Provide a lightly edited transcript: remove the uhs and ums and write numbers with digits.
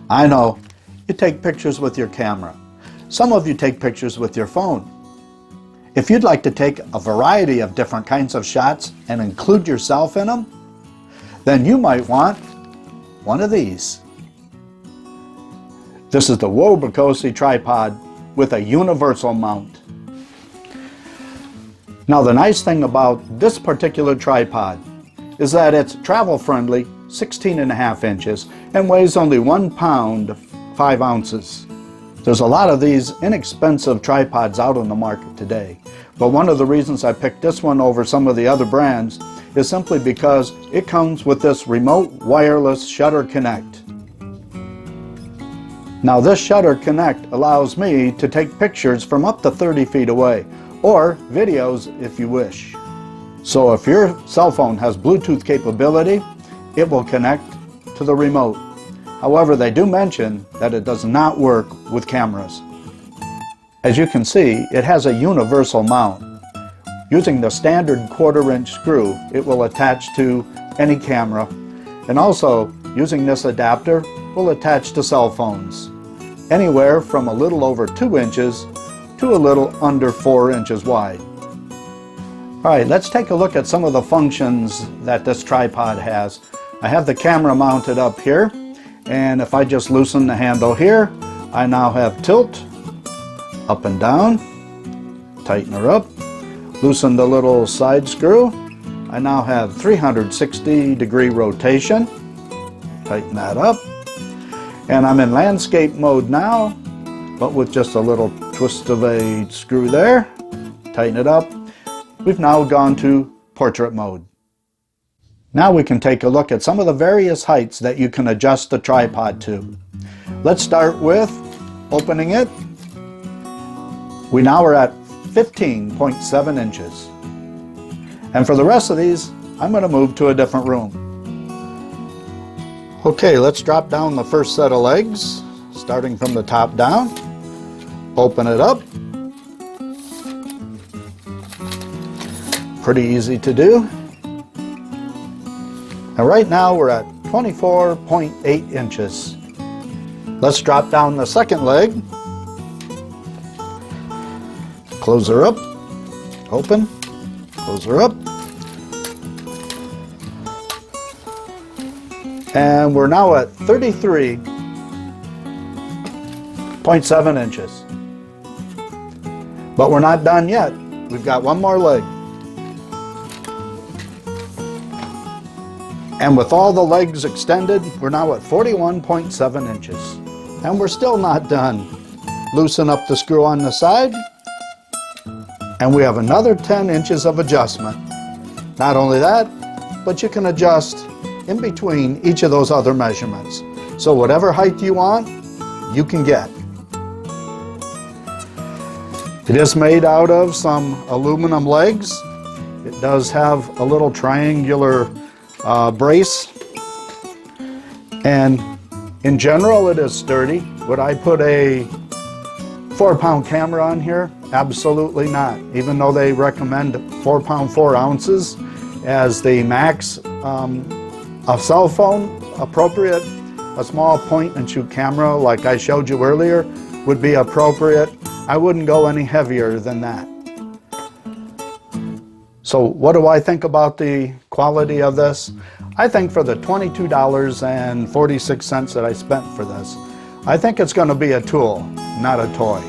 I know, you take pictures with your camera. Some of you take pictures with your phone. If you'd like to take a variety of different kinds of shots and include yourself in them, then you might want one of these. This is the Wobrokosee tripod with a universal mount. Now the nice thing about this particular tripod is that it's travel friendly, 16.5 inches, and weighs only 1 pound, 5 ounces. There's a lot of these inexpensive tripods out on the market today, but one of the reasons I picked this one over some of the other brands is simply because it comes with this remote wireless shutter connect. Now this shutter connect allows me to take pictures from up to 30 feet away, or videos if you wish. So if your cell phone has Bluetooth capability, it will connect to the remote. However, they do mention that it does not work with cameras. As you can see, it has a universal mount. Using the standard 1/4-inch screw, it will attach to any camera, and also using this adapter will attach to cell phones, anywhere from a little over 2 inches to a little under 4 inches wide. Alright, let's take a look at some of the functions that this tripod has. I have the camera mounted up here, and if I just loosen the handle here, I now have tilt, up and down, tighten her up, loosen the little side screw. I now have 360-degree rotation, tighten that up, and I'm in landscape mode now, but with just a little twist of a screw there, tighten it up. We've now gone to portrait mode. Now we can take a look at some of the various heights that you can adjust the tripod to. Let's start with opening it. We now are at 15.7 inches. And for the rest of these, I'm going to move to a different room. Okay, let's drop down the first set of legs, starting from the top down. Open it up. Pretty easy to do. And right now we're at 24.8 inches. Let's drop down the second leg. Close her up. Open. Close her up. And we're now at 33.7 inches. But we're not done yet. We've got one more leg. And with all the legs extended, we're now at 41.7 inches. And we're still not done. Loosen up the screw on the side, and we have another 10 inches of adjustment. Not only that, but you can adjust in between each of those other measurements. So whatever height you want, you can get. It is made out of some aluminum legs. It does have a little triangular brace, and in general it is sturdy. Would I put a 4-pound camera on here? Absolutely not. Even though they recommend 4 pound 4 ounces as the max, a cell phone appropriate, a small point and shoot camera like I showed you earlier would be appropriate. I wouldn't go any heavier than that. So what do I think about the quality of this? I think for the $22.46 that I spent for this, I think it's going to be a tool, not a toy.